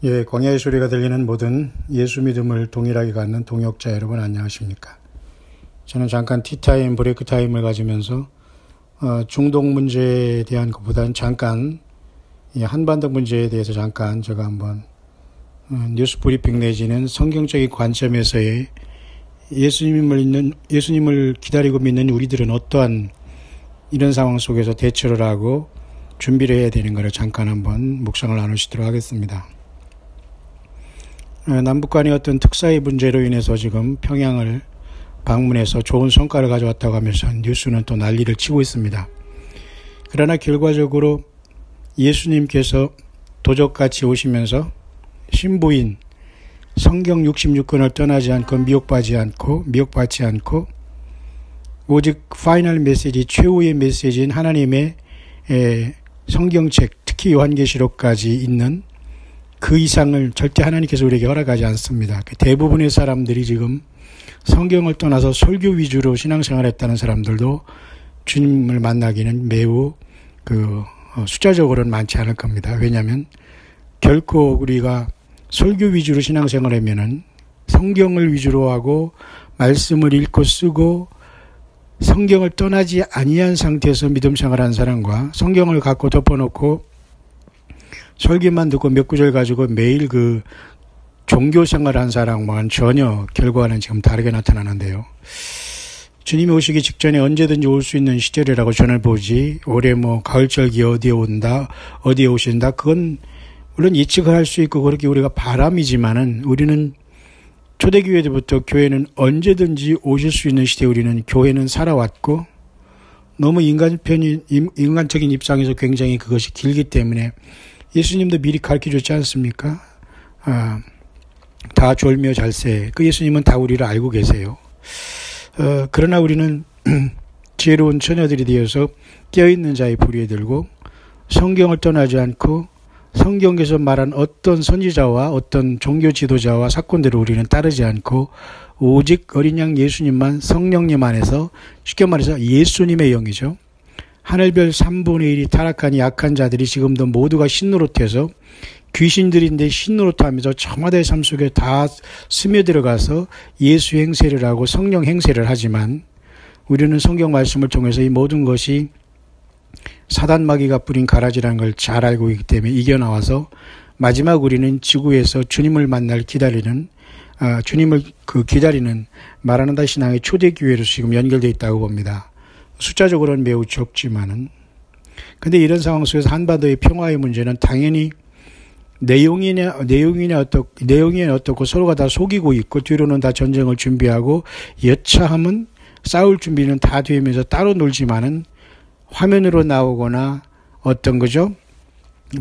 예, 광야의 소리가 들리는 모든 예수 믿음을 동일하게 갖는 동역자 여러분 안녕하십니까? 저는 잠깐 티타임, 브레이크 타임을 가지면서 중동 문제에 대한 것보다는 잠깐 한반도 문제에 대해서 잠깐 제가 한번 뉴스 브리핑 내지는 성경적인 관점에서의 예수님을 기다리고 믿는 우리들은 어떠한 이런 상황 속에서 대처를 하고 준비를 해야 되는 것을 잠깐 한번 묵상을 나누시도록 하겠습니다. 남북 간의 어떤 특사의 문제로 인해서 지금 평양을 방문해서 좋은 성과를 가져왔다고 하면서 뉴스는 또 난리를 치고 있습니다. 그러나 결과적으로 예수님께서 도적같이 오시면서 신부인 성경 66권을 떠나지 않고 미혹받지 않고 오직 파이널 메시지, 최후의 메시지인 하나님의 성경책, 특히 요한계시록까지 있는 그 이상을 절대 하나님께서 우리에게 허락하지 않습니다. 대부분의 사람들이 지금 성경을 떠나서 설교 위주로 신앙생활을 했다는 사람들도 주님을 만나기는 매우 숫자적으로는 많지 않을 겁니다. 왜냐하면 결코 우리가 설교 위주로 신앙생활을 하면은 성경을 위주로 하고 말씀을 읽고 쓰고 성경을 떠나지 아니한 상태에서 믿음생활하는 사람과 성경을 갖고 덮어놓고 설교만 듣고 몇 구절 가지고 매일 종교생활한 사람과는 전혀 결과는 지금 다르게 나타나는데요. 주님이 오시기 직전에 언제든지 올 수 있는 시절이라고 저는 보지, 올해 가을절기 어디에 온다, 어디에 오신다, 그건 물론 예측을 할 수 있고 그렇게 우리가 바람이지만은 우리는 초대교회 때부터 교회는 언제든지 오실 수 있는 시대에 우리는 교회는 살아왔고 너무 인간적인 입장에서 굉장히 그것이 길기 때문에 예수님도 미리 가르쳐줬지 않습니까? 다 졸며 잘세. 그 예수님은 다 우리를 알고 계세요. 그러나 우리는 지혜로운 처녀들이 되어서 깨어있는 자의 부리에 들고 성경을 떠나지 않고 성경에서 말한 어떤 선지자와 어떤 종교 지도자와 사건대로 우리는 따르지 않고 오직 어린 양 예수님만 성령님 안에서, 쉽게 말해서 예수님의 영이죠. 하늘별 3분의 1이 타락한 약한 자들이 지금도 모두가 신노릇해서 귀신들인데 신노릇하면서 청와대 삶 속에 다 스며들어가서 예수 행세를 하고 성령 행세를 하지만 우리는 성경 말씀을 통해서 이 모든 것이 사단 마귀가 뿌린 가라지라는 걸 잘 알고 있기 때문에 이겨나와서 마지막 우리는 지구에서 주님을 만날 기다리는 마라나다 신앙의 초대교회로 지금 연결되어 있다고 봅니다. 숫자적으로는 매우 적지만은. 근데 이런 상황 속에서 한반도의 평화의 문제는 당연히 내용이 어떻고 서로가 다 속이고 있고 뒤로는 다 전쟁을 준비하고 여차하면 싸울 준비는 다 되면서 따로 놀지만은 화면으로 나오거나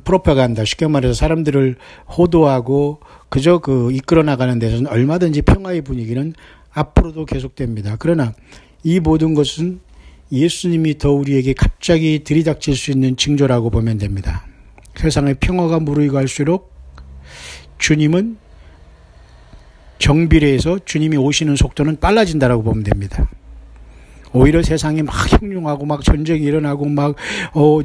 프로파간다, 쉽게 말해서 사람들을 호도하고 그저 이끌어 나가는 데서는 얼마든지 평화의 분위기는 앞으로도 계속됩니다. 그러나 이 모든 것은 예수님이 더 우리에게 갑자기 들이닥칠 수 있는 징조라고 보면 됩니다. 세상의 평화가 무르익을수록 주님은 정비례해서 주님이 오시는 속도는 빨라진다라고 보면 됩니다. 오히려 세상이 막 형용하고 막 전쟁이 일어나고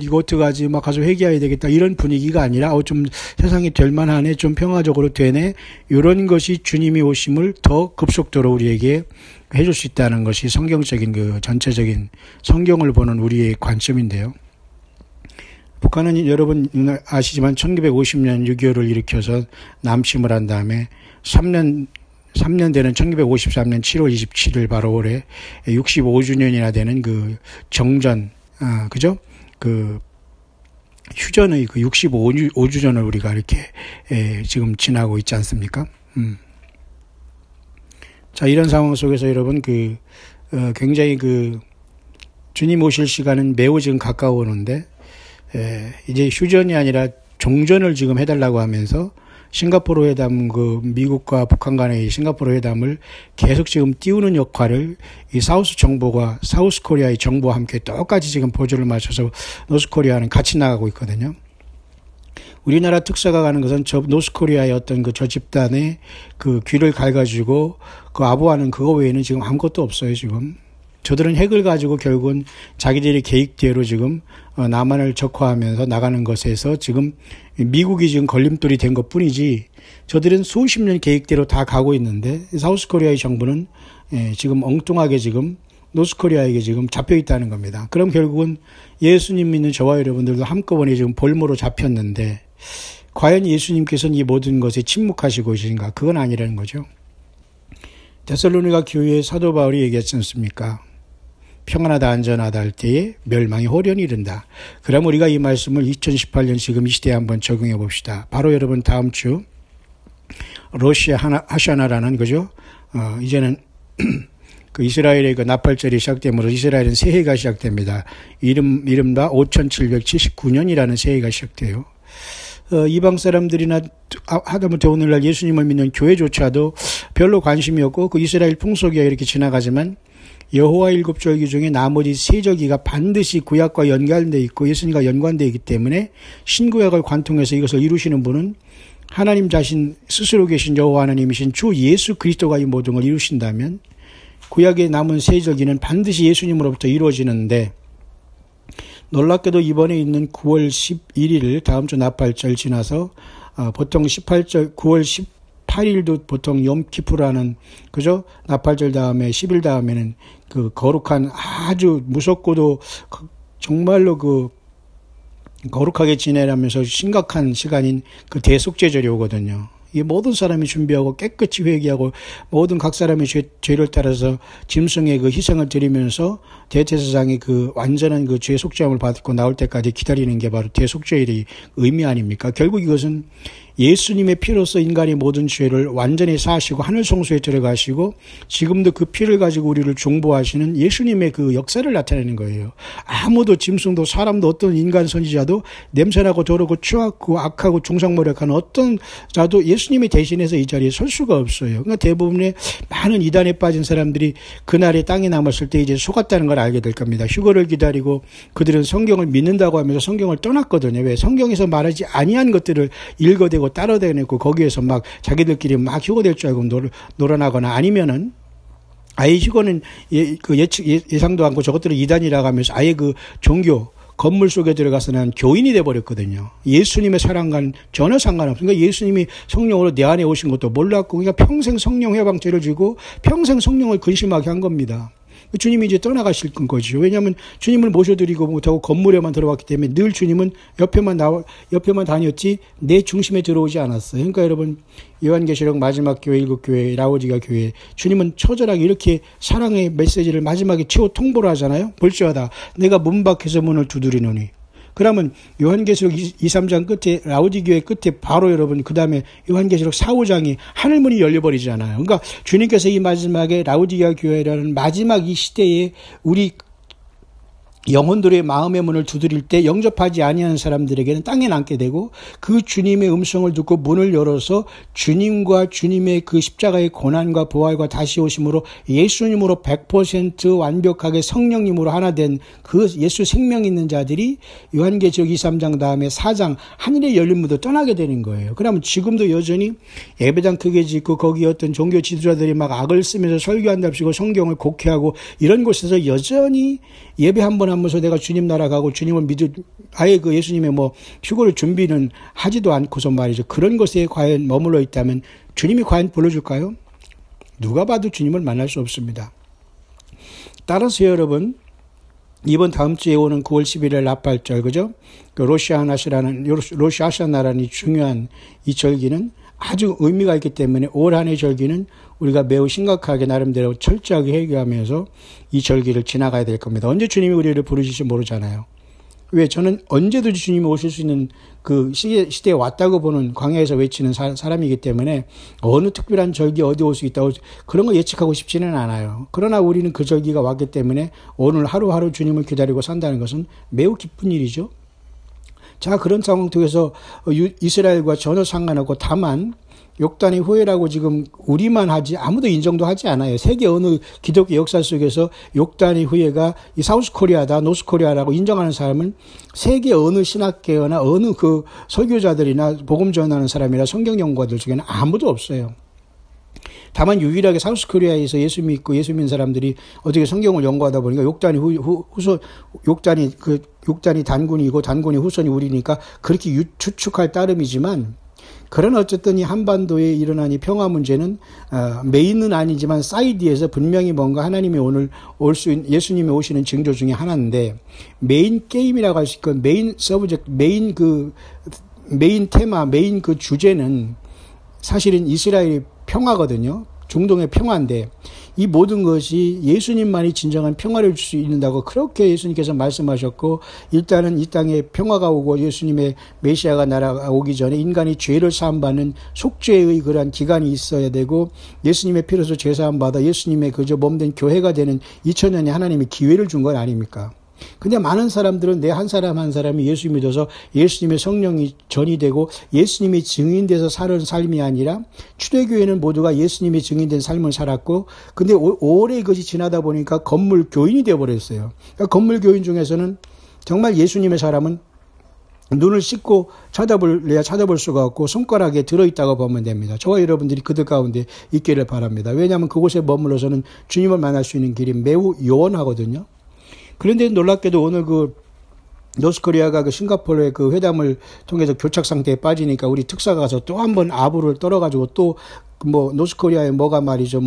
이거 어떡하지, 가서 회개해야 되겠다, 이런 분위기가 아니라 좀 세상이 될 만하네, 좀 평화적으로 되네, 이런 것이 주님이 오심을 더 급속도로 우리에게 해줄 수 있다는 것이 성경적인 전체적인 성경을 보는 우리의 관점인데요. 북한은 여러분 아시지만 1950년 6.25를 일으켜서 남침을 한 다음에 3년 되는 1953년 7월 27일 바로 올해 65주년이나 되는 정전, 휴전의 65주년을 우리가 이렇게 지금 지나고 있지 않습니까? 자, 이런 상황 속에서 여러분 굉장히 주님 오실 시간은 매우 지금 가까워오는데 이제 휴전이 아니라 종전을 지금 해달라고 하면서 싱가포르 회담, 미국과 북한 간의 싱가포르 회담을 계속 지금 띄우는 역할을 이 사우스 코리아의 정부와 함께 똑같이 지금 보조를 맞춰서 노스 코리아는 같이 나가고 있거든요. 우리나라 특사가 가는 것은 노스 코리아의 어떤 저 집단의 귀를 갈가지고 아부하는 그거 외에는 지금 아무것도 없어요, 지금. 저들은 핵을 가지고 결국은 자기들의 계획대로 지금 남한을 적화하면서 나가는 것에서 지금 미국이 지금 걸림돌이 된 것뿐이지 저들은 수십 년 계획대로 다 가고 있는데 사우스코리아의 정부는 지금 엉뚱하게 지금 노스코리아에게 지금 잡혀 있다는 겁니다. 그럼 결국은 예수님 믿는 저와 여러분들도 한꺼번에 지금 볼모로 잡혔는데 과연 예수님께서는 이 모든 것에 침묵하시고 계신가? 그건 아니라는 거죠. 데살로니가 교회의 사도 바울이 얘기했지 않습니까? 평안하다 안전하다 할 때에 멸망이 홀연히 이른다. 그럼 우리가 이 말씀을 2018년 지금 이 시대에 한번 적용해 봅시다. 바로 여러분 다음 주 로시 하샤나라는 거죠. 이제는 그 이스라엘의 그 나팔절이 시작되므로 이스라엘은 새해가 시작됩니다. 이른바 5779년이라는 새해가 시작돼요. 이방 사람들이나 하다못해 오늘날 예수님을 믿는 교회조차도 별로 관심이 없고 그 이스라엘 풍속이야 이렇게 지나가지만 여호와 일곱 절기 중에 나머지 세 절기가 반드시 구약과 연관되어 있고 예수님과 연관되어 있기 때문에 신구약을 관통해서 이것을 이루시는 분은 하나님 자신 스스로 계신 여호와 하나님이신 주 예수 그리스도가 이 모든 걸 이루신다면 구약에 남은 세 절기는 반드시 예수님으로부터 이루어지는데 놀랍게도 이번에 있는 9월 11일 다음 주 나팔절 지나서 보통 18절 9월 18일도 보통 염키푸르라는 그죠? 나팔절 다음에 10일 다음에는 그 거룩한 아주 무섭고도 정말로 그 거룩하게 지내라면서 심각한 시간인 그 대속죄절이 오거든요. 이 모든 사람이 준비하고 깨끗이 회개하고 모든 각 사람의 죄를 따라서 짐승의 그 희생을 드리면서 대제사장이 그 완전한 그 죄 속죄함을 받고 나올 때까지 기다리는 게 바로 대속죄일의 의미 아닙니까? 결국 이것은 예수님의 피로서 인간의 모든 죄를 완전히 사하시고 하늘 성소에 들어가시고 지금도 그 피를 가지고 우리를 중보하시는 예수님의 그 역사를 나타내는 거예요. 아무도 짐승도 사람도 어떤 인간 선지자도 냄새나고 더럽고 추악고 악하고 중상모략하는 어떤 자도 예수님이 대신해서 이 자리에 설 수가 없어요. 그러니까 대부분의 많은 이단에 빠진 사람들이 그날에 땅에 남았을 때 이제 속았다는 걸 알게 될 겁니다. 휴거를 기다리고 그들은 성경을 믿는다고 하면서 성경을 떠났거든요. 왜? 성경에서 말하지 아니한 것들을 읽어대고 따라다니고 거기에서 막 자기들끼리 막 휴거될 줄 알고 놀아나거나 아니면은 아예 휴거는 예상도 않고 저것들은 이단이라고 하면서 아예 그 종교 건물 속에 들어가서 난 교인이 돼버렸거든요. 예수님의 사랑과는 전혀 상관없어요. 그러니까 예수님이 성령으로 내 안에 오신 것도 몰랐고 그러니까 평생 성령 해방죄를 지고 평생 성령을 근심하게 한 겁니다. 주님이 이제 떠나가실 거죠. 왜냐하면 주님을 모셔드리고 못하고 건물에만 들어왔기 때문에 늘 주님은 옆에만 다녔지 내 중심에 들어오지 않았어요. 그러니까 여러분 요한계시록 마지막 교회 일곱 교회 라오디가 교회 주님은 처절하게 이렇게 사랑의 메시지를 마지막에 최후 통보를 하잖아요. 볼지어다 내가 문 밖에서 문을 두드리노니. 그러면 요한계시록 2, 3장 끝에 라오디교회 끝에 바로 여러분 그 다음에 요한계시록 4, 5장이 하늘문이 열려버리잖아요. 그러니까 주님께서 이 마지막에 라오디게아 교회라는 마지막 이 시대에 우리 영혼들의 마음의 문을 두드릴 때 영접하지 아니하는 사람들에게는 땅에 남게 되고 그 주님의 음성을 듣고 문을 열어서 주님과 주님의 그 십자가의 고난과 부활과 다시 오심으로 예수님으로 100% 완벽하게 성령님으로 하나 된 그 예수 생명 있는 자들이 요한계시록 2, 3장 다음에 4장 하늘의 열린 문으로 떠나게 되는 거예요. 그러면 지금도 여전히 예배당 크게 짓고 거기 어떤 종교 지도자들이 막 악을 쓰면서 설교한답시고 성경을 곡해하고 이런 곳에서 여전히 예배 한 번 하면서 내가 주님 나라 가고 주님을 아예 그 예수님의 뭐 휴거를 준비는 하지도 않고서 말이죠. 그런 것에 과연 머물러 있다면 주님이 과연 불러줄까요? 누가 봐도 주님을 만날 수 없습니다. 따라서 여러분 이번 다음 주에 오는 9월 11일 나팔절 그죠? 그 로시 하샤나라는 중요한 이 절기는 아주 의미가 있기 때문에 올 한해 절기는 우리가 매우 심각하게 나름대로 철저하게 회개하면서 이 절기를 지나가야 될 겁니다. 언제 주님이 우리를 부르실지 모르잖아요. 왜? 저는 언제든지 주님이 오실 수 있는 그 시대에 왔다고 보는 광야에서 외치는 사람이기 때문에 어느 특별한 절기 어디 올 수 있다고 그런 거 예측하고 싶지는 않아요. 그러나 우리는 그 절기가 왔기 때문에 오늘 하루하루 주님을 기다리고 산다는 것은 매우 기쁜 일이죠. 자, 그런 상황 속에서 이스라엘과 전혀 상관없고 다만 욕단의 후예라고 지금 우리만 하지 아무도 인정도 하지 않아요. 세계 어느 기독교 역사 속에서 욕단의 후예가 이 사우스코리아다 노스코리아라고 인정하는 사람은 세계 어느 신학계나 어느 그 설교자들이나 복음 전하는 사람이나 성경 연구가들 중에는 아무도 없어요. 다만 유일하게 사우스코리아에서 예수 믿고 예수 믿는 사람들이 어떻게 성경을 연구하다 보니까 욕단이 단군이고 단군이 후손이 우리니까 그렇게 추측할 따름이지만, 그러나 어쨌든 이 한반도에 일어난 이 평화 문제는 메인은 아니지만 사이드에서 분명히 뭔가 하나님이 오늘 예수님이 오시는 징조 중에 하나인데, 메인 게임이라고 할 수 있고 메인 서브젝트, 메인 테마, 메인 그 주제는 사실은 이스라엘의 평화거든요. 중동의 평화인데, 이 모든 것이 예수님만이 진정한 평화를 줄 수 있는다고 그렇게 예수님께서 말씀하셨고, 일단은 이 땅에 평화가 오고 예수님의 메시아가 날아오기 전에 인간이 죄를 사함받는 속죄의 그러한 기간이 있어야 되고, 예수님의 피로서 죄 사함받아 예수님의 그저 몸된 교회가 되는 2000년에 하나님이 기회를 준 건 아닙니까? 근데 많은 사람들은 내 한 사람 한 사람이 예수 믿어서 예수님의 성령이 전이 되고 예수님이 증인돼서 사는 삶이 아니라, 초대교회는 모두가 예수님이 증인된 삶을 살았고, 근데 오래 이것이 지나다 보니까 건물 교인이 되어버렸어요. 그러니까 건물 교인 중에서는 정말 예수님의 사람은 눈을 씻고 찾아볼 수가 없고 손가락에 들어있다고 보면 됩니다. 저와 여러분들이 그들 가운데 있기를 바랍니다. 왜냐하면 그곳에 머물러서는 주님을 만날 수 있는 길이 매우 요원하거든요. 그런데 놀랍게도 오늘 노스코리아가 싱가포르의 그 회담을 통해서 교착 상태에 빠지니까 우리 특사가 가서 또 한 번 아부를 떨어가지고 또 노스코리아에 뭐가 말이죠,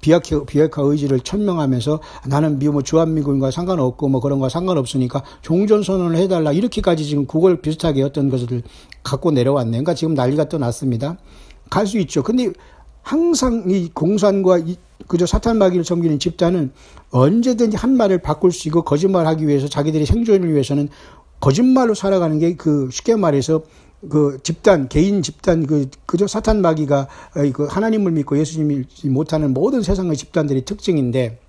비핵화 의지를 천명하면서 나는 주한미군과 상관없고 그런 거 상관없으니까 종전선언을 해달라, 이렇게까지 지금 그걸 비슷하게 어떤 것을 갖고 내려왔네요. 그러니까 지금 난리가 또 났습니다. 갈 수 있죠. 근데 항상 이 공산과 그저 사탄마귀를 섬기는 집단은 언제든지 한 말을 바꿀 수 있고, 거짓말하기 위해서 자기들의 생존을 위해서는 거짓말로 살아가는 게 쉽게 말해서 개인 집단 그저 사탄마귀가 하나님을 믿고 예수님을 못하는 모든 세상의 집단들의 특징인데,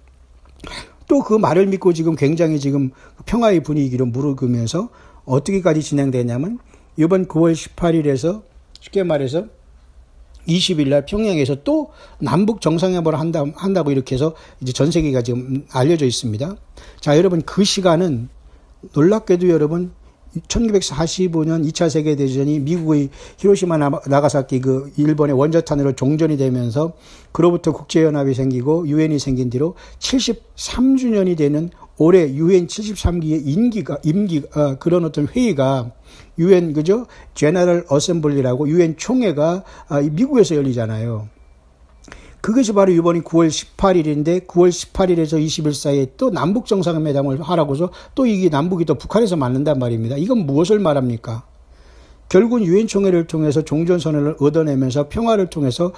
또 그 말을 믿고 지금 굉장히 지금 평화의 분위기로 무르익으면서 어떻게까지 진행되냐면, 이번 9월 18일에서 쉽게 말해서 20일 날 평양에서 또 남북 정상회담을 한다고 이렇게 해서 이제 전 세계가 지금 알려져 있습니다. 자, 여러분, 그 시간은 놀랍게도 여러분 1945년 2차 세계대전이 미국의 히로시마 나가사키 일본의 원자탄으로 종전이 되면서 그로부터 국제연합이 생기고 유엔이 생긴 뒤로 73주년이 되는 올해 유엔 73기의 임기 그런 어떤 회의가 유엔 제너럴 어셈블리라고 유엔 총회가 미국에서 열리잖아요. 그것이 바로 이번이 9월 18일인데 9월 18일에서 20일 사이에 또 남북 정상회담을 하라고서 또 이게 남북이 또 북한에서 만난단 말입니다. 이건 무엇을 말합니까? 결국은 유엔 총회를 통해서 종전선언을 얻어내면서 평화를 통해서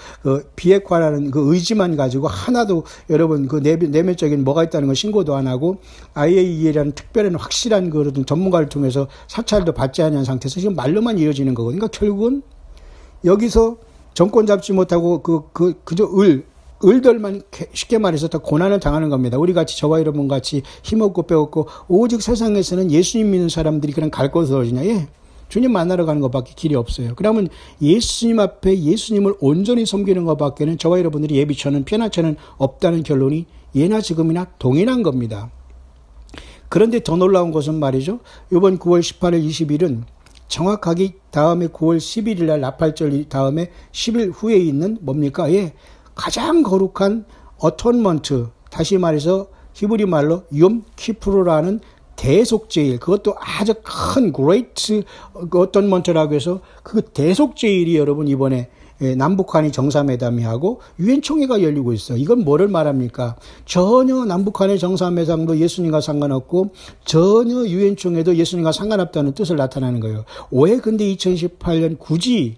비핵화라는 의지만 가지고 하나도 여러분 내면적인 뭐가 있다는 걸 신고도 안 하고 IAEA라는 특별한 확실한 그런 전문가를 통해서 사찰도 받지 않은 상태에서 지금 말로만 이어지는 거거든요. 그러니까 결국은 여기서 정권 잡지 못하고 그저 을들만 쉽게 말해서 다 고난을 당하는 겁니다. 우리 같이 저와 여러분 같이 힘없고 빼없고 오직 세상에서는 예수님 믿는 사람들이 그냥 갈 곳은 어디냐? 주님 만나러 가는 것밖에 길이 없어요. 그러면 예수님 앞에 예수님을 온전히 섬기는 것밖에는 저와 여러분들이 예비처는 편하처는 없다는 결론이 예나 지금이나 동일한 겁니다. 그런데 더 놀라운 것은 말이죠. 이번 9월 18일 20일은 정확하게 다음에 9월 11일 날 나팔절 다음에 10일 후에 있는 뭡니까? 가장 거룩한 어톤먼트, 다시 말해서 히브리 말로 욤 키프루라는 대속제일, 그것도 아주 큰 그레이트 어톤먼트라고 해서 그 대속제일이 여러분 이번에 남북한이 정상회담이 하고 유엔 총회가 열리고 있어요. 이건 뭐를 말합니까? 전혀 남북한의 정상회담도 예수님과 상관없고 전혀 유엔 총회도 예수님과 상관없다는 뜻을 나타내는 거예요. 왜 근데 2018년 굳이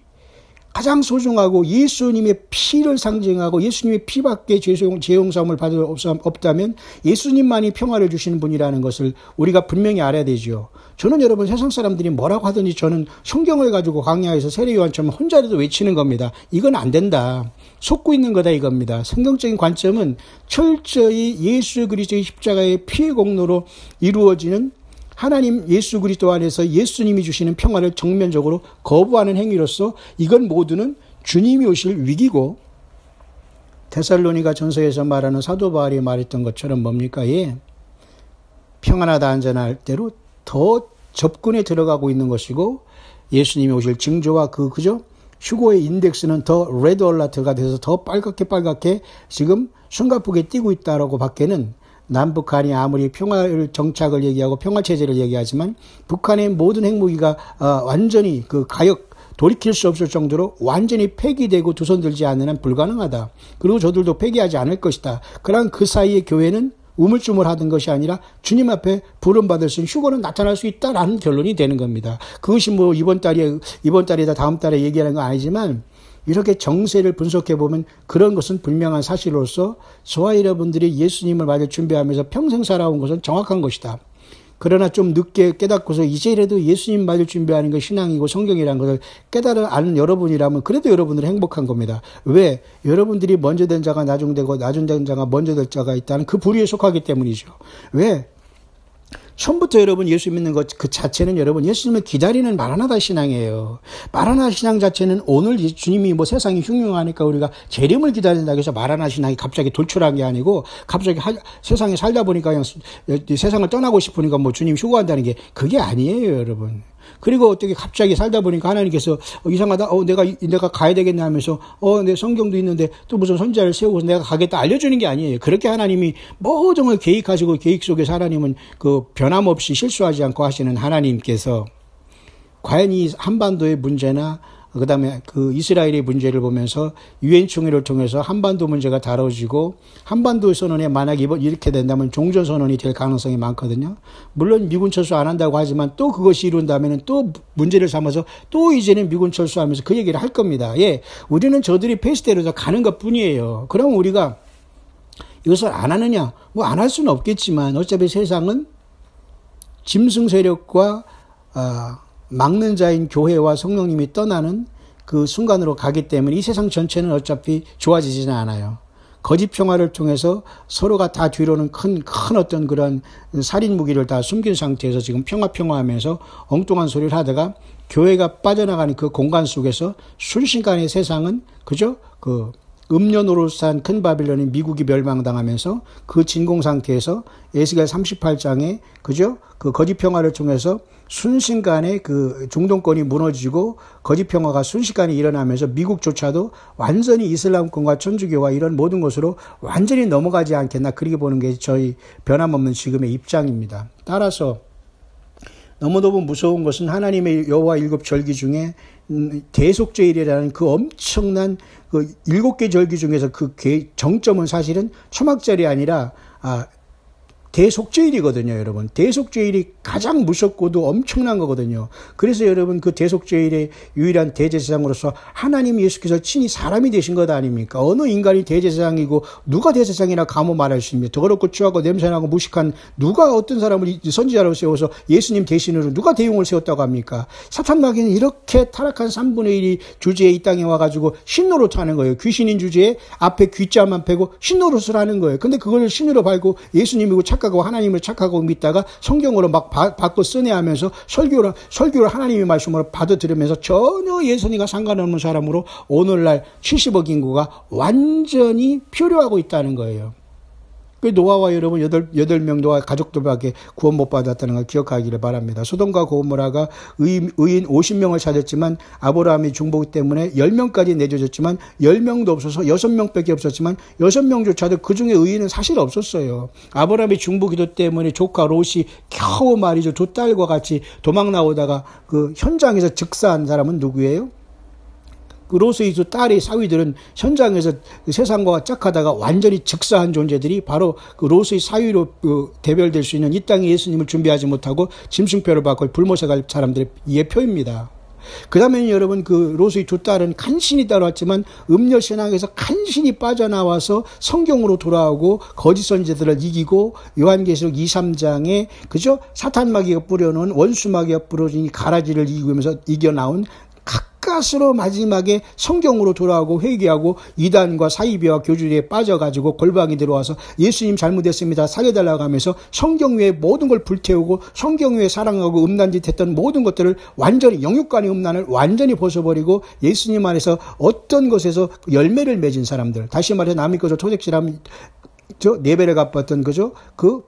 가장 소중하고 예수님의 피를 상징하고 예수님의 피밖에 죄용서함을 받을 수 없다면 예수님만이 평화를 주시는 분이라는 것을 우리가 분명히 알아야 되죠. 저는 여러분 세상 사람들이 뭐라고 하든지 저는 성경을 가지고 광야에서 세례요한처럼 혼자라도 외치는 겁니다. 이건 안 된다. 속고 있는 거다 이겁니다. 성경적인 관점은 철저히 예수 그리스도의 십자가의 피의 공로로 이루어지는 하나님 예수 그리스도 안에서 예수님이 주시는 평화를 정면적으로 거부하는 행위로서 이건 모두는 주님이 오실 위기고, 데살로니가 전서에서 말하는 사도 바울이 말했던 것처럼 뭡니까? 평안하다 안전할 대로 더 접근에 들어가고 있는 것이고 예수님이 오실 징조와 그죠? 휴거의 인덱스는 더 레드 얼라트가 돼서 더 빨갛게 지금 숨가쁘게 뛰고 있다라고 밖에는 남북한이 아무리 평화 정착을 얘기하고 평화체제를 얘기하지만 북한의 모든 핵무기가 완전히 돌이킬 수 없을 정도로 완전히 폐기되고 두 손 들지 않는 한 불가능하다. 그리고 저들도 폐기하지 않을 것이다. 그러나 그 사이에 교회는 우물쭈물하던 것이 아니라 주님 앞에 부름받을 수 있는 휴거는 나타날 수 있다라는 결론이 되는 겁니다. 그것이 뭐 이번 달이다 다음 달에 얘기하는 건 아니지만 이렇게 정세를 분석해 보면 그런 것은 분명한 사실로서 저와 여러분들이 예수님을 맞을 준비하면서 평생 살아온 것은 정확한 것이다. 그러나 좀 늦게 깨닫고서 이제라도 예수님 맞을 준비하는 것이 신앙이고 성경이라는 것을 깨달아 아는 여러분이라면 그래도 여러분들은 행복한 겁니다. 왜? 여러분들이 먼저 된 자가 나중되고 나중된 자가 먼저 될 자가 있다는 그 부류에 속하기 때문이죠. 왜? 처음부터 여러분 예수 믿는 것 그 자체는 여러분 예수님을 기다리는 마라나다 신앙이에요. 마라나다 신앙 자체는 오늘 주님이 뭐 세상이 흉흉하니까 우리가 재림을 기다린다고 해서 마라나다 신앙이 갑자기 돌출한 게 아니고 갑자기 세상에 살다 보니까 그냥 세상을 떠나고 싶으니까 뭐 주님 휴거한다는 게 그게 아니에요, 여러분. 그리고 어떻게 갑자기 살다 보니까 하나님께서 이상하다. 내가 가야 되겠네 하면서 내 성경도 있는데 또 무슨 선지자를 세우고 내가 가겠다 알려주는 게 아니에요. 그렇게 하나님이 모든 걸 계획하시고 계획 속에서 하나님은 그 변함없이 실수하지 않고 하시는 하나님께서 과연 이 한반도의 문제나 그다음에 그 이스라엘의 문제를 보면서 유엔 총회를 통해서 한반도 문제가 다뤄지고 한반도 선언에 만약 이렇게 된다면 종전 선언이 될 가능성이 많거든요. 물론 미군 철수 안 한다고 하지만 또 그것이 이룬다면은 또 문제를 삼아서 또 이제는 미군 철수하면서 그 얘기를 할 겁니다. 예, 우리는 저들이 페이스대로 가는 것뿐이에요. 그럼 우리가 이것을 안 하느냐? 뭐 안 할 수는 없겠지만 어차피 세상은 짐승 세력과 막는 자인 교회와 성령님이 떠나는 그 순간으로 가기 때문에 이 세상 전체는 어차피 좋아지지는 않아요. 거짓 평화를 통해서 서로가 다 뒤로는 큰 어떤 그런 살인 무기를 다 숨긴 상태에서 지금 평화하면서 엉뚱한 소리를 하다가 교회가 빠져나가는 그 공간 속에서 순식간에 세상은 그죠? 그 음료노릇 산 큰 바빌론인 미국이 멸망당하면서 그 진공 상태에서 에스겔 38장에 그죠? 그 거짓 평화를 통해서 순식간에 그 중동권이 무너지고 거짓 평화가 순식간에 일어나면서 미국조차도 완전히 이슬람권과 천주교와 이런 모든 것으로 완전히 넘어가지 않겠나 그렇게 보는 게 저희 변함없는 지금의 입장입니다. 따라서 너무너무 무서운 것은 하나님의 여호와 일곱 절기 중에 대속죄일이라는 그 엄청난 그 7개 절기 중에서 그 정점은 사실은 초막절이 아니라 대속죄일이거든요, 여러분. 대속죄일이 가장 무섭고도 엄청난 거거든요. 그래서 여러분 그 대속죄일의 유일한 대제사장으로서 하나님 예수께서 친히 사람이 되신 것 아닙니까? 어느 인간이 대제사장이고 누가 대제사장이라 감히 말할 수 있습니까? 더럽고 추하고 냄새나고 무식한 누가 어떤 사람을 선지자로 세워서 예수님 대신으로 누가 대용을 세웠다고 합니까? 사탄 마귀는 이렇게 타락한 3분의 1이 주제에 이 땅에 와가지고 신노릇 하는 거예요. 귀신인 주제에 앞에 귀자만 패고 신노릇을 하는 거예요. 근데 그걸 신으로 발고 예수님이고 착각하고 하나님을 착각하고 믿다가 성경으로 막 바꿔 써내하면서 설교를 하나님의 말씀으로 받아들이면서 전혀 예선이가 상관없는 사람으로 오늘날 70억 인구가 완전히 표류하고 있다는 거예요. 그 노아와 여러분 8명 노아 가족들밖에 구원 못 받았다는 걸 기억하기를 바랍니다. 소돔과 고모라가 의인 50명을 찾았지만 아브라함이 중보기 때문에 10명까지 내줘졌지만 10명도 없어서 6명밖에 없었지만 6명조차도 그중에 의인은 사실 없었어요. 아브라함의 중보기도 때문에 조카 롯이 겨우 말이죠. 두 딸과 같이 도망 나오다가 그 현장에서 즉사한 사람은 누구예요? 그 롯의 두 딸의 사위들은 현장에서 세상과 짝하다가 완전히 즉사한 존재들이 바로 그 롯의 사위로 대별될 수 있는 이 땅에 예수님을 준비하지 못하고 짐승표를 받고 불못에 갈 사람들의 예표입니다. 그 다음에 여러분 그 롯의 두 딸은 간신히 따라왔지만 음녀 신앙에서 간신히 빠져나와서 성경으로 돌아오고 거짓 선지자들을 이기고 요한계시록 2, 3장에 그죠? 사탄 마귀가 뿌려놓은 원수 마귀가 뿌려진 가라지를 이겨 나온 가까스로 마지막에 성경으로 돌아오고 회개하고 이단과 사이비와 교주리에 빠져가지고 골방이 들어와서 예수님 잘못했습니다 살려달라고 하면서 성경 외에 모든 걸 불태우고 성경 외에 사랑하고 음란짓 했던 모든 것들을 완전히 영육간의 음란을 완전히 벗어버리고 예수님 안에서 어떤 것에서 열매를 맺은 사람들, 다시 말해서 남의 것을 토색질하면 저 4배를 갚았던 그죠? 그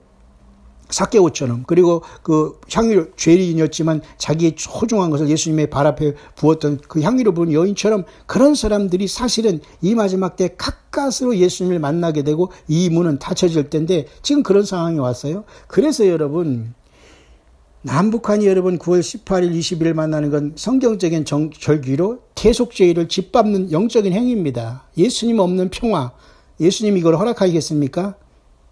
삭개오처럼, 그리고 그 향유 죄인이었지만 자기의 소중한 것을 예수님의 발 앞에 부었던 그 향유를 부은 여인처럼 그런 사람들이 사실은 이 마지막 때 가까스로 예수님을 만나게 되고 이 문은 닫혀질 때인데 지금 그런 상황이 왔어요. 그래서 여러분, 남북한이 여러분 9월 18일, 20일 만나는 건 성경적인 절기로 대속죄의를 짓밟는 영적인 행위입니다. 예수님 없는 평화, 예수님이 이걸 허락하겠습니까?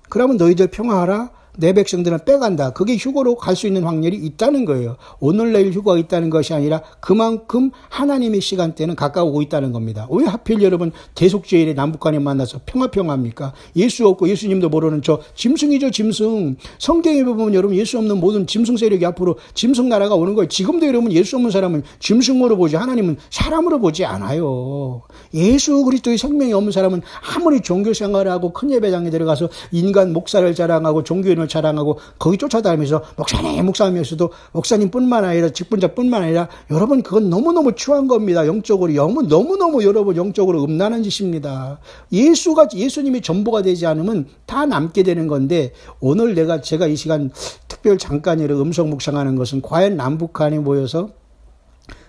그러면 너희들 평화하라. 내 백성들은 빼간다. 그게 휴거로 갈 수 있는 확률이 있다는 거예요. 오늘 내일 휴거가 있다는 것이 아니라 그만큼 하나님의 시간대는 가까우고 있다는 겁니다. 왜 하필 여러분 대속죄일에 남북한이 만나서 평화합니까? 예수 없고 예수님도 모르는 저 짐승이죠, 짐승. 성경에 보면 여러분 예수 없는 모든 짐승 세력이 앞으로 짐승 나라가 오는 거예요. 지금도 여러분 예수 없는 사람은 짐승으로 보지 하나님은 사람으로 보지 않아요. 예수 그리스도의 생명이 없는 사람은 아무리 종교 생활을 하고 큰 예배당에 들어가서 인간 목사를 자랑하고 종교인을 자랑하고 거기 쫓아다니면서 목사님이었어도 목사님뿐만 아니라 직분자뿐만 아니라 여러분 그건 너무너무 추한 겁니다. 영적으로 너무너무 여러분 영적으로 음란한 짓입니다. 예수님이 전부가 되지 않으면 다 남게 되는 건데 오늘 제가 이 시간 특별 잠깐 음성 묵상하는 것은 과연 남북한이 모여서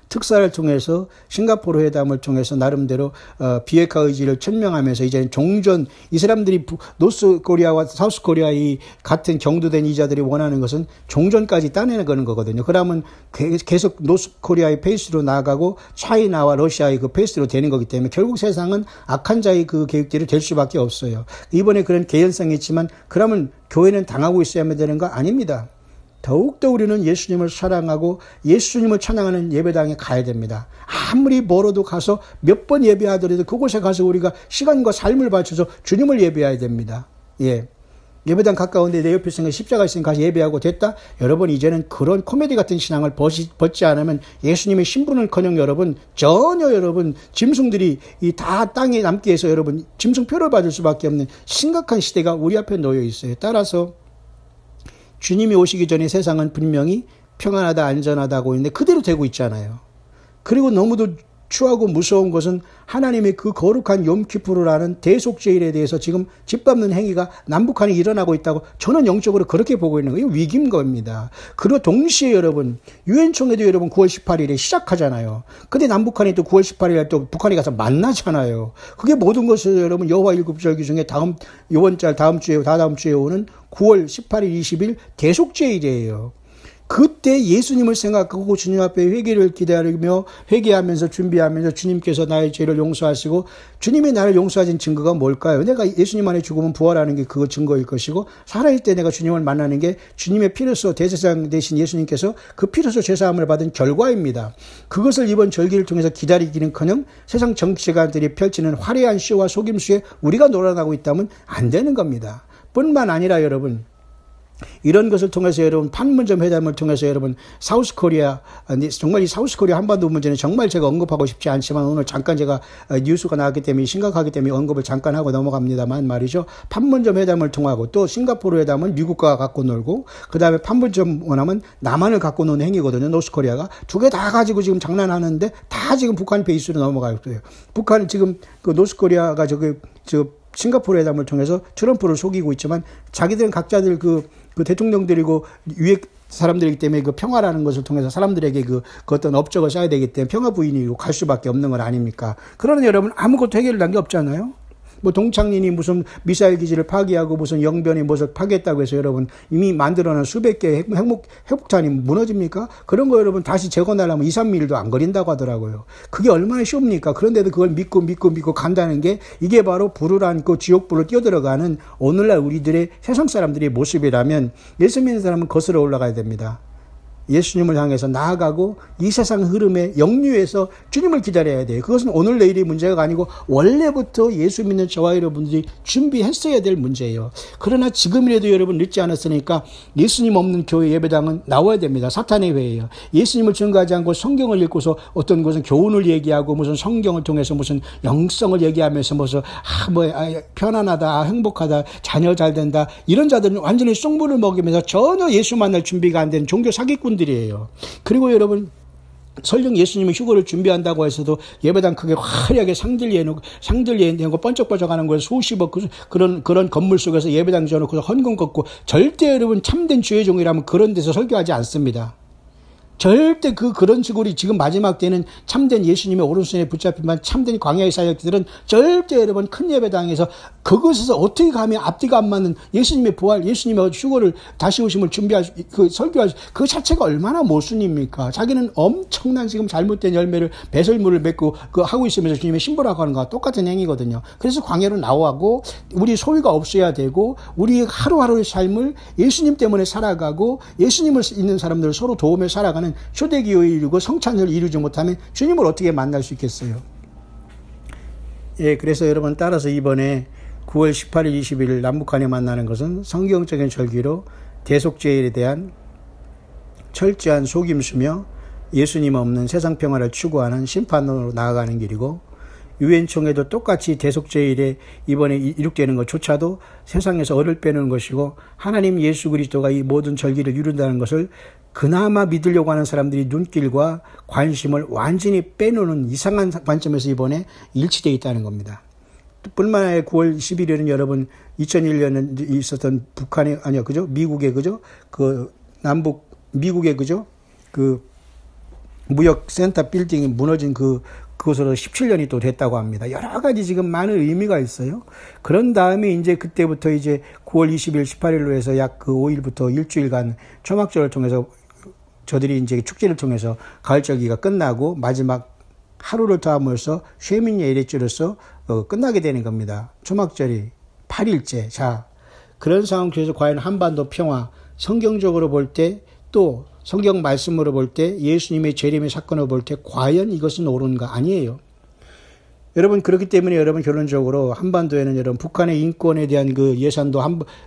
특사를 통해서 싱가포르 회담을 통해서 나름대로 비핵화 의지를 천명하면서 이제는 종전, 이 사람들이 노스 코리아와 사우스 코리아 이 같은 경도된 이자들이 원하는 것은 종전까지 따내는 거거든요. 그러면 계속 노스 코리아의 페이스로 나아가고 차이나와 러시아의 그 페이스로 되는 거기 때문에 결국 세상은 악한 자의 그 계획대로 될 수밖에 없어요. 이번에 그런 개연성이 있지만 그러면 교회는 당하고 있어야만 되는 거 아닙니다. 더욱더 우리는 예수님을 사랑하고 예수님을 찬양하는 예배당에 가야 됩니다. 아무리 멀어도 가서 몇 번 예배하더라도 그곳에 가서 우리가 시간과 삶을 바쳐서 주님을 예배해야 됩니다. 예. 예배당 가까운데 내 옆에 있으니까 십자가 있으니까 가서 예배하고 됐다? 여러분 이제는 그런 코미디 같은 신앙을 벗지 않으면 예수님의 신분을커녕 여러분 전혀 여러분 짐승들이 다 땅에 남기 위해서 여러분 짐승표를 받을 수밖에 없는 심각한 시대가 우리 앞에 놓여 있어요. 따라서 주님이 오시기 전에 세상은 분명히 평안하다 안전하다고 있는데 그대로 되고 있잖아요. 그리고 너무도 추하고 무서운 것은 하나님의 그 거룩한 욤키푸르라는 대속죄일에 대해서 지금 짓밟는 행위가 남북한이 일어나고 있다고 저는 영적으로 그렇게 보고 있는 거예요. 위기인 겁니다. 그리고 동시에 여러분 유엔총회도 여러분 9월 18일에 시작하잖아요. 근데 남북한이 또 9월 18일에 또 북한이 가서 만나잖아요. 그게 모든 것을 여러분 여호와 일곱절기 중에 다다음 주에 오는 9월 18일 20일 대속죄일이에요. 그때 예수님을 생각하고 주님 앞에 회개를 기다리며 회개하면서 준비하면서 주님께서 나의 죄를 용서하시고 주님이 나를 용서하신 증거가 뭘까요? 내가 예수님 안에 죽으면 부활하는 게 그 증거일 것이고 살아있을 때 내가 주님을 만나는 게 주님의 피로써 대제사장 되신 예수님께서 그 피로써 죄사함을 받은 결과입니다. 그것을 이번 절기를 통해서 기다리기는커녕 세상 정치가들이 펼치는 화려한 쇼와 속임수에 우리가 놀아나고 있다면 안 되는 겁니다. 뿐만 아니라 여러분 이런 것을 통해서 여러분 판문점 회담을 통해서 여러분 사우스코리아 정말 이 사우스코리아 한반도 문제는 정말 제가 언급하고 싶지 않지만 오늘 잠깐 제가 뉴스가 나왔기 때문에 심각하기 때문에 언급을 잠깐 하고 넘어갑니다만 말이죠. 판문점 회담을 통하고 또 싱가포르 회담은 미국과 갖고 놀고 그 다음에 판문점 원하면 남한을 갖고 노는 행위거든요. 노스코리아가 두 개 다 가지고 지금 장난하는데 다 지금 북한 베이스로 넘어가고 있어요. 북한은 지금 그 노스코리아가 싱가포르 회담을 통해서 트럼프를 속이고 있지만 자기들은 각자들 그 대통령들이고 위에 사람들이기 때문에 그 평화라는 것을 통해서 사람들에게 그 어떤 업적을 쌓아야 되기 때문에 평화 부인이고 갈 수밖에 없는 건 아닙니까? 그러나 여러분 아무것도 해결된 게 없잖아요. 뭐 동창린이 무슨 미사일 기지를 파괴하고 무슨 영변이 무엇을 파괴했다고 해서 여러분 이미 만들어놓은 수백 개의 핵폭탄이 무너집니까? 그런 거 여러분 다시 재건하려면 2, 3일도 안 걸린다고 하더라고요. 그게 얼마나 쉽습니까? 그런데도 그걸 믿고 간다는 게 이게 바로 불을 안고 지옥불을 뛰어들어가는 오늘날 우리들의 세상 사람들의 모습이라면 예수 믿는 사람은 거슬러 올라가야 됩니다. 예수님을 향해서 나아가고 이 세상 흐름에 역류해서 주님을 기다려야 돼요. 그것은 오늘 내일의 문제가 아니고 원래부터 예수 믿는 저와 여러분들이 준비했어야 될 문제예요. 그러나 지금이라도 여러분 늦지 않았으니까 예수님 없는 교회 예배당은 나와야 됩니다. 사탄의 회예요. 예수님을 증거하지 않고 성경을 읽고서 어떤 것은 교훈을 얘기하고 무슨 성경을 통해서 무슨 영성을 얘기하면서 무슨 편안하다, 행복하다, 자녀 잘 된다 이런 자들은 완전히 쑥물을 먹이면서 전혀 예수 만날 준비가 안 된 종교 사기꾼 이에요. 그리고 여러분 설령 예수님이 휴거를 준비한다고 해서도 예배당 크게 화려하게 상들리에 놓고 번쩍번쩍하는 거에 수십억 그런 건물 속에서 예배당 지어놓고 헌금 걷고 절대 여러분 참된 주의 종이라면 그런 데서 설교하지 않습니다. 절대 그런 식으로 지금 마지막 때는 참된 예수님의 오른손에 붙잡힌만 참된 광야의 사역들은 절대 여러분 큰 예배당에서 그것에서 어떻게 감히 앞뒤가 안 맞는 예수님의 부활, 예수님의 휴거를 다시 오심을 준비할 설교할 그 자체가 얼마나 모순입니까? 자기는 엄청난 지금 잘못된 열매를 배설물을 맺고 하고 있으면서 주님의 신부라고 하는 것과 똑같은 행위거든요. 그래서 광야로 나오고 우리 소유가 없어야 되고 우리 하루하루의 삶을 예수님 때문에 살아가고 예수님을 있는 사람들을 서로 도우며 살아가는 초대교회를 이루고 성찬을 이루지 못하면 주님을 어떻게 만날 수 있겠어요? 예, 그래서 여러분 따라서 이번에 9월 18일, 20일 남북한에 만나는 것은 성경적인 절기로 대속죄에 대한 철저한 속임수며 예수님 없는 세상 평화를 추구하는 심판으로 나아가는 길이고 유엔총회도 똑같이 대속죄일에 이번에 이룩되는 것조차도 세상에서 얼을 빼는 것이고 하나님 예수 그리스도가 이 모든 절기를 이룬다는 것을 그나마 믿으려고 하는 사람들이 눈길과 관심을 완전히 빼놓는 이상한 관점에서 이번에 일치되어 있다는 겁니다. 뿐만 아니라 9월 11일은 여러분 2001년에 있었던 북한의 아니요 그죠? 미국의 그죠? 그 남북 미국의 그죠? 그 무역 센터 빌딩이 무너진 그것으로 17년이 또 됐다고 합니다. 여러 가지 지금 많은 의미가 있어요. 그런 다음에 이제 그때부터 이제 9월 20일, 18일로 해서 약 그 5일부터 일주일간 초막절을 통해서 저들이 이제 축제를 통해서 가을절기가 끝나고 마지막 하루를 더 함으로써 쉐민예일주로서 끝나게 되는 겁니다. 초막절이 8일째. 자, 그런 상황 속에서 과연 한반도 평화, 성경적으로 볼 때 또 성경 말씀으로 볼 때 예수님의 재림의 사건을 볼 때 과연 이것은 옳은가? 아니에요. 여러분 그렇기 때문에 여러분 결론적으로 한반도에는 여러분 북한의 인권에 대한 그 예산도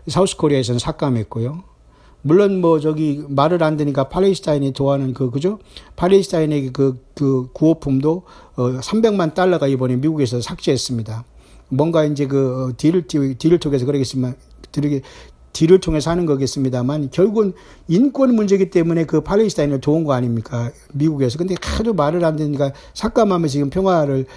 사우스코리아에서는 삭감했고요. 물론 저기 말을 안 되니까 팔레스타인이 도와는 그죠? 팔레스타인의 그 구호품도 300만 달러가 이번에 미국에서 삭제했습니다. 뭔가 이제 딜을 통해서 그러겠지만 딜을 통해서 하는 거겠습니다만 결국은 인권 문제이기 때문에 그 팔레스타인을 도운 거 아닙니까? 미국에서. 근데 하도 말을 안 되니까 삭감하면 지금 평화를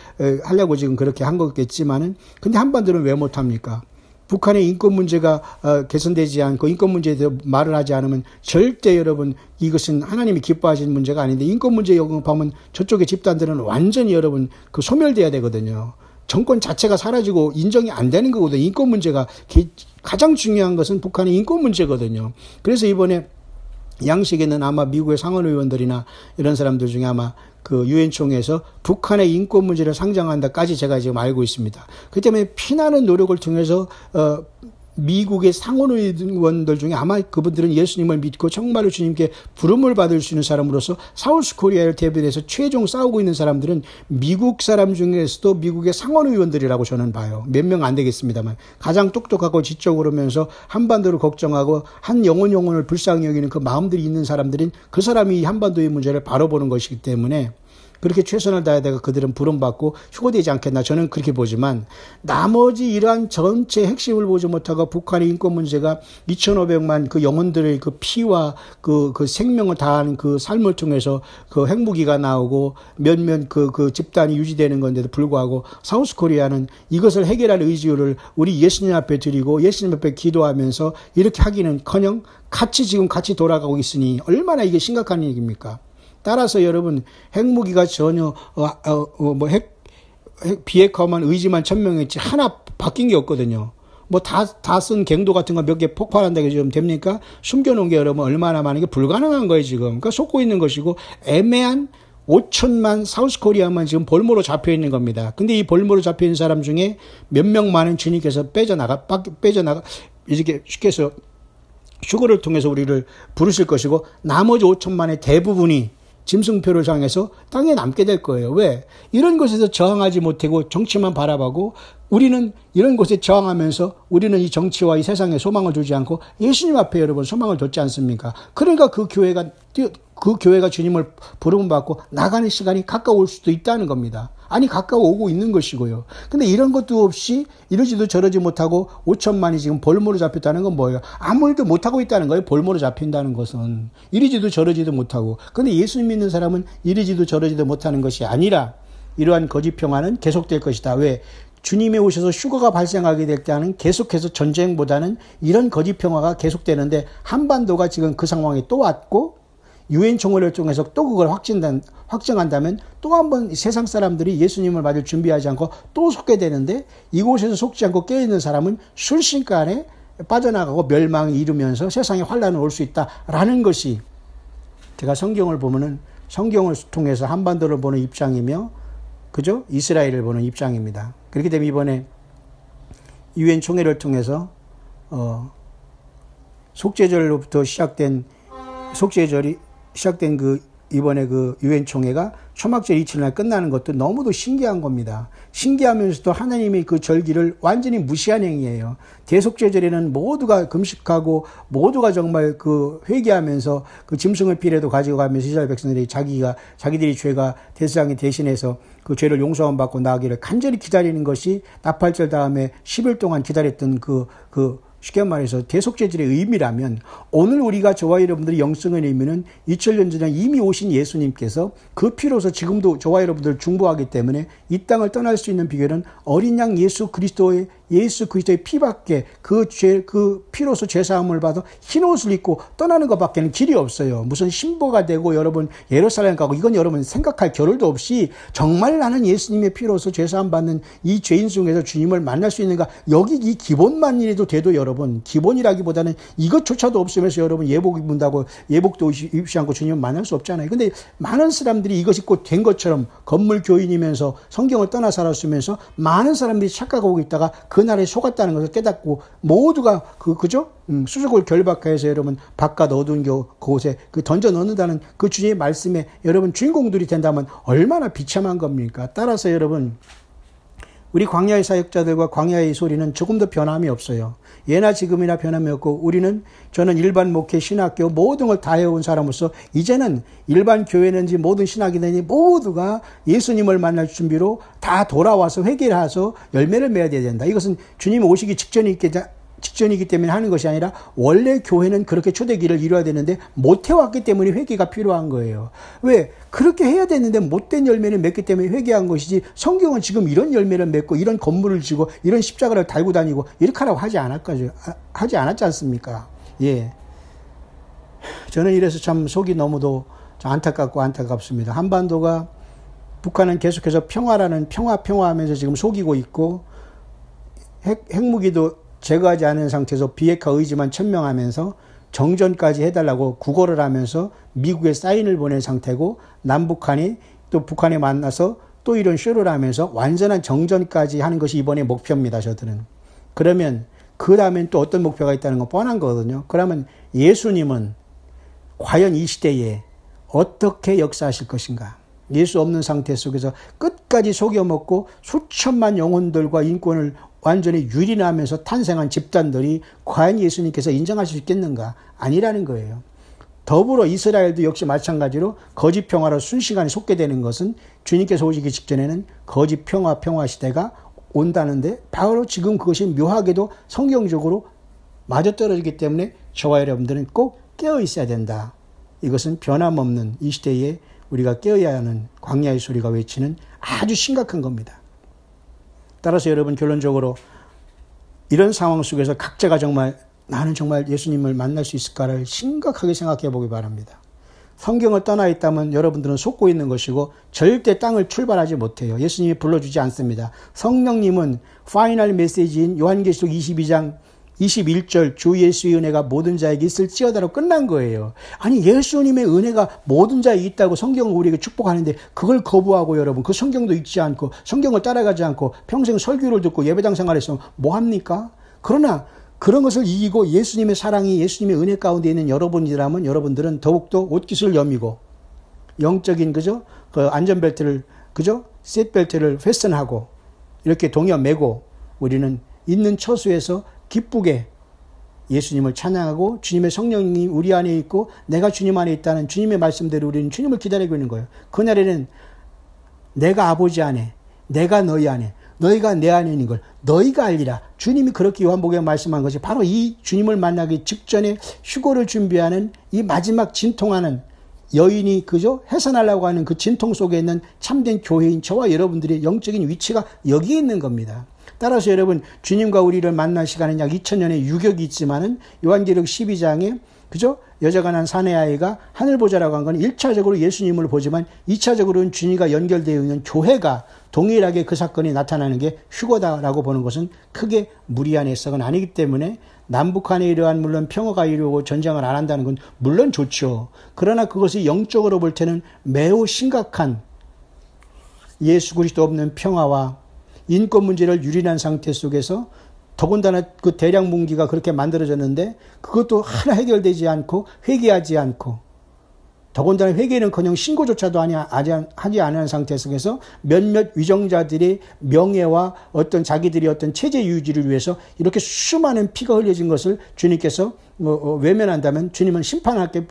하려고 지금 그렇게 한 거겠지만은 근데 한반도는 왜 못합니까? 북한의 인권 문제가 개선되지 않고 인권 문제에 대해 말을 하지 않으면 절대 여러분 이것은 하나님이 기뻐하시는 문제가 아닌데 인권 문제 영업하면 저쪽의 집단들은 완전히 여러분 소멸돼야 되거든요. 정권 자체가 사라지고 인정이 안 되는 거거든요. 인권 문제가 가장 중요한 것은 북한의 인권 문제거든요. 그래서 이번에 양식에는 아마 미국의 상원의원들이나 이런 사람들 중에 아마 그 유엔총회에서 북한의 인권 문제를 상정한다까지 제가 지금 알고 있습니다. 그 때문에 피나는 노력을 통해서 미국의 상원의원들 중에 아마 그분들은 예수님을 믿고 정말로 주님께 부름을 받을 수 있는 사람으로서 사우스코리아를 대비해서 최종 싸우고 있는 사람들은 미국 사람 중에서도 미국의 상원의원들이라고 저는 봐요. 몇 명 안 되겠습니다만 가장 똑똑하고 지적으로면서 한반도를 걱정하고 한 영혼을 불쌍히 여기는 그 마음들이 있는 사람들은 그 사람이 한반도의 문제를 바로 보는 것이기 때문에 그렇게 최선을 다해다가 그들은 부름받고 휴거되지 않겠나 저는 그렇게 보지만 나머지 이러한 전체 핵심을 보지 못하고 북한의 인권 문제가 2,500만 그 영혼들의 그 피와 그 생명을 다하는 그 삶을 통해서 그 핵무기가 나오고 몇몇 그 집단이 유지되는 건데도 불구하고 사우스코리아는 이것을 해결할 의지를 우리 예수님 앞에 드리고 예수님 앞에 기도하면서 이렇게 하기는커녕 같이 돌아가고 있으니 얼마나 이게 심각한 얘기입니까? 따라서 여러분 핵무기가 전혀 비핵화만 의지만 천명했지 하나 바뀐 게 없거든요. 다 쓴 갱도 같은 거 몇 개 폭발한다고 지금 됩니까? 숨겨놓은 게 여러분 얼마나 많은 게 불가능한 거예요 지금. 그러니까 속고 있는 것이고 애매한 5천만 사우스코리아만 지금 볼모로 잡혀 있는 겁니다. 근데 이 볼모로 잡혀 있는 사람 중에 몇 명만은 주님께서 빼져나가 이렇게 쉽게 해서 휴거를 통해서 우리를 부르실 것이고 나머지 5천만의 대부분이 짐승표를 향해서 땅에 남게 될 거예요. 왜? 이런 것에서 저항하지 못하고 정치만 바라보고 우리는 이런 곳에 저항하면서 우리는 이 정치와 이 세상에 소망을 두지 않고 예수님 앞에 여러분 소망을 뒀지 않습니까? 그러니까 그 교회가 주님을 부름받고 나가는 시간이 가까울 수도 있다는 겁니다. 아니 가까워 오고 있는 것이고요. 근데 이런 것도 없이 이러지도 저러지 못하고 5천만이 지금 볼모로 잡혔다는 건 뭐예요? 아무 일도 못하고 있다는 거예요. 볼모로 잡힌다는 것은. 이러지도 저러지도 못하고. 근데 예수 믿는 사람은 이러지도 저러지도 못하는 것이 아니라 이러한 거짓 평화는 계속될 것이다. 왜? 주님이 오셔서 휴거가 발생하게 될 때는 계속해서 전쟁보다는 이런 거짓 평화가 계속되는데 한반도가 지금 그 상황에 또 왔고 유엔 총회를 통해서 또 그걸 확정한다면 또 한 번 세상 사람들이 예수님을 맞을 준비하지 않고 또 속게 되는데 이곳에서 속지 않고 깨어있는 사람은 순식간에 빠져나가고 멸망이 이르면서 세상에 환란이 올 수 있다라는 것이 제가 성경을 보면은 성경을 통해서 한반도를 보는 입장이며 그죠? 이스라엘을 보는 입장입니다. 그렇기 때문에 이번에 유엔 총회를 통해서 속죄절로부터 시작된 이번에 그 유엔 총회가 초막절 이튿날 끝나는 것도 너무도 신기한 겁니다. 신기하면서도 하나님의 그 절기를 완전히 무시한 행위예요. 대속죄절에는 모두가 금식하고 모두가 정말 그 회개하면서 그 짐승의 피라도 가지고 가면서 이스라엘 백성들이 자기들이 죄가 대제사장이 대신해서 그 죄를 용서함 받고 나기를 간절히 기다리는 것이 나팔절 다음에 10일 동안 기다렸던 쉽게 말해서 대속죄절의 의미라면 오늘 우리가 저와 여러분들이 영성의 의미는 2000년 전에 이미 오신 예수님께서 그 피로서 지금도 저와 여러분들을 중보하기 때문에 이 땅을 떠날 수 있는 비결은 어린 양 예수 그리스도의 피밖에 그 피로서 죄사함을 받아 흰옷을 입고 떠나는 것밖에는 길이 없어요. 무슨 신부가 되고 여러분 예루살렘 가고 이건 여러분 생각할 겨를도 없이 정말 나는 예수님의 피로서 죄사함 받는 이 죄인 중에서 주님을 만날 수 있는가 여기 이 기본만이라도 돼도 여러분 기본이라기보다는 이것조차도 없으면서 여러분 예복 입는다고 예복도 입지 않고 주님을 만날 수 없잖아요. 근데 많은 사람들이 이것이 꼭 된 것처럼 건물 교인이면서 성경을 떠나 살았으면서 많은 사람들이 착각하고 있다가 그날에 속았다는 것을 깨닫고 모두가 그죠? 수족을 결박해서 여러분 바깥 어두운 곳에 던져 넣는다는 그 주님의 말씀에 여러분 주인공들이 된다면 얼마나 비참한 겁니까? 따라서 여러분 우리 광야의 사역자들과 광야의 소리는 조금도 변함이 없어요. 예나 지금이나 변함이 없고 저는 일반 목회 신학교 모든 걸 다 해온 사람으로서 이제는 일반 교회는지 모든 신학이든지 모두가 예수님을 만날 준비로 다 돌아와서 회개를 해서 열매를 맺어야 된다. 이것은 주님 오시기 직전이기 때문에 하는 것이 아니라 원래 교회는 그렇게 초대기를 이루어야 되는데 못 해왔기 때문에 회개가 필요한 거예요. 왜? 그렇게 해야 되는데 못된 열매를 맺기 때문에 회개한 것이지 성경은 지금 이런 열매를 맺고 이런 건물을 지고 이런 십자가를 달고 다니고 이렇게 하라고 하지 않았지 않습니까? 예. 저는 이래서 참 속이 너무도 안타깝습니다. 한반도가 북한은 계속해서 평화라는 평화하면서 지금 속이고 있고 핵무기도 제거하지 않은 상태에서 비핵화 의지만 천명하면서 정전까지 해달라고 구걸을 하면서 미국에 사인을 보낸 상태고 남북한이 또 북한에 만나서 또 이런 쇼를 하면서 완전한 정전까지 하는 것이 이번에 목표입니다. 저들은. 그러면 그 다음엔 또 어떤 목표가 있다는 건 뻔한 거거든요. 그러면 예수님은 과연 이 시대에 어떻게 역사하실 것인가? 예수 없는 상태 속에서 끝까지 속여먹고 수천만 영혼들과 인권을 완전히 유린하면서 탄생한 집단들이 과연 예수님께서 인정할 수 있겠는가? 아니라는 거예요. 더불어 이스라엘도 역시 마찬가지로 거짓 평화로 순식간에 속게 되는 것은 주님께서 오시기 직전에는 거짓 평화 시대가 온다는데 바로 지금 그것이 묘하게도 성경적으로 맞아떨어지기 때문에 저와 여러분들은 꼭 깨어 있어야 된다. 이것은 변함없는 이 시대에 우리가 깨어야 하는 광야의 소리가 외치는 아주 심각한 겁니다. 따라서 여러분 결론적으로 이런 상황 속에서 각자가 나는 정말 예수님을 만날 수 있을까를 심각하게 생각해 보기 바랍니다. 성경을 떠나 있다면 여러분들은 속고 있는 것이고 절대 땅을 출발하지 못해요. 예수님이 불러주지 않습니다. 성령님은 파이널 메시지인 요한계시록 22장 21절 주 예수의 은혜가 모든 자에게 있을지어다로 끝난 거예요. 아니 예수님의 은혜가 모든 자에게 있다고 성경을 우리에게 축복하는데 그걸 거부하고 여러분 그 성경도 읽지 않고 성경을 따라가지 않고 평생 설교를 듣고 예배당 생활에서 뭐합니까? 그러나 그런 것을 이기고 예수님의 사랑이 예수님의 은혜 가운데 있는 여러분이라면 여러분들은 더욱더 옷깃을 여미고 영적인 그 안전벨트를 셋벨트를 회선하고 이렇게 동여 매고 우리는 있는 처수에서 기쁘게 예수님을 찬양하고 주님의 성령이 우리 안에 있고 내가 주님 안에 있다는 주님의 말씀대로 우리는 주님을 기다리고 있는 거예요. 그날에는 내가 아버지 안에, 내가 너희 안에, 너희가 내 안에 있는 걸 너희가 알리라. 주님이 그렇게 요한복음에 말씀한 것이 바로 이 주님을 만나기 직전에 휴거를 준비하는 이 마지막 진통하는 여인이 그저 해산하려고 하는 그 진통 속에 있는 참된 교회인 저와 여러분들의 영적인 위치가 여기에 있는 겁니다. 따라서 여러분, 주님과 우리를 만날 시간은 약 2000년의 유격이 있지만은 요한계시록 12장에 그죠? 여자가 난 사내 아이가 하늘 보자라고 한 건 1차적으로 예수님을 보지만 2차적으로는 주님과 연결되어 있는 교회가 동일하게 그 사건이 나타나는 게 휴거다라고 보는 것은 크게 무리한 해석은 아니기 때문에 남북한에 이러한 물론 평화가 이루고 전쟁을 안 한다는 건 물론 좋죠. 그러나 그것이 영적으로 볼 때는 매우 심각한 예수 그리스도 없는 평화와 인권 문제를 유린한 상태 속에서 더군다나 그 대량 문기가 그렇게 만들어졌는데 그것도 하나 해결되지 않고 회개하지 않고 더군다나 회개는커녕 신고조차도 하지 않은 상태 속에서 몇몇 위정자들의 명예와 어떤 자기들의 어떤 체제 유지를 위해서 이렇게 수많은 피가 흘려진 것을 주님께서 외면한다면 주님은 심판밖에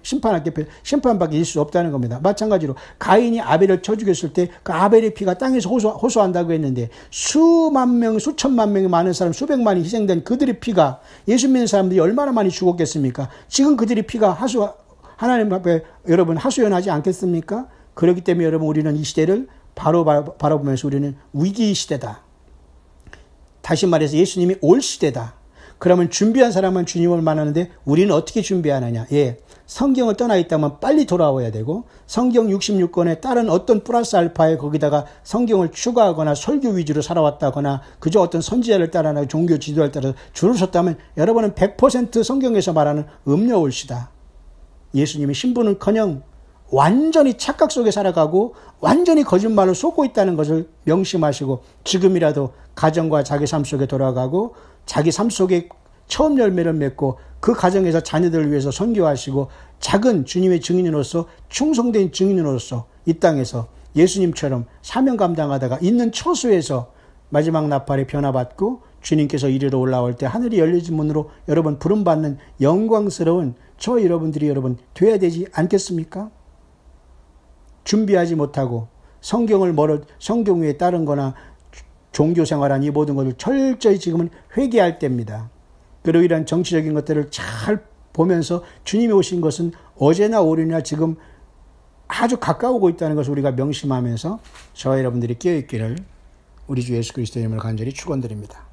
있을 수 없다는 겁니다. 마찬가지로 가인이 아벨을 쳐 죽였을 때 그 아벨의 피가 땅에서 호소한다고 했는데 수만 명, 수천만 명이 많은 사람, 수백만이 희생된 그들의 피가 예수 믿는 사람들이 얼마나 많이 죽었겠습니까? 지금 그들의 피가 하나님 앞에 여러분 하소연하지 않겠습니까? 그렇기 때문에 여러분 우리는 이 시대를 바라보면서 우리는 위기 시대다. 다시 말해서 예수님이 올 시대다. 그러면 준비한 사람은 주님을 만나는데 우리는 어떻게 준비하느냐? 예, 성경을 떠나 있다면 빨리 돌아와야 되고 성경 66권에 다른 어떤 플러스 알파에 거기다가 성경을 추가하거나 설교 위주로 살아왔다거나 그저 어떤 선지자를 따라나 종교 지도를 따라서 줄을 섰다면 여러분은 100% 성경에서 말하는 음녀올시다. 예수님의 신분은커녕 완전히 착각 속에 살아가고 완전히 거짓말을 쏟고 있다는 것을 명심하시고 지금이라도 가정과 자기 삶 속에 돌아가고 자기 삶 속에 처음 열매를 맺고 그 가정에서 자녀들을 위해서 선교하시고 작은 주님의 증인으로서 충성된 증인으로서 이 땅에서 예수님처럼 사명 감당하다가 있는 처소에서 마지막 나팔에 변화받고 주님께서 이리로 올라올 때 하늘이 열려진 문으로 여러분 부름받는 영광스러운 저 여러분들이 여러분 돼야 되지 않겠습니까? 준비하지 못하고 성경 위에 따른 거나 종교 생활한 이 모든 것을 철저히 지금은 회개할 때입니다. 그리고 이런 정치적인 것들을 잘 보면서 주님이 오신 것은 어제나 오늘이나 지금 아주 가까우고 있다는 것을 우리가 명심하면서 저와 여러분들이 깨어있기를 우리 주 예수 그리스도의 이름으로 간절히 축원드립니다.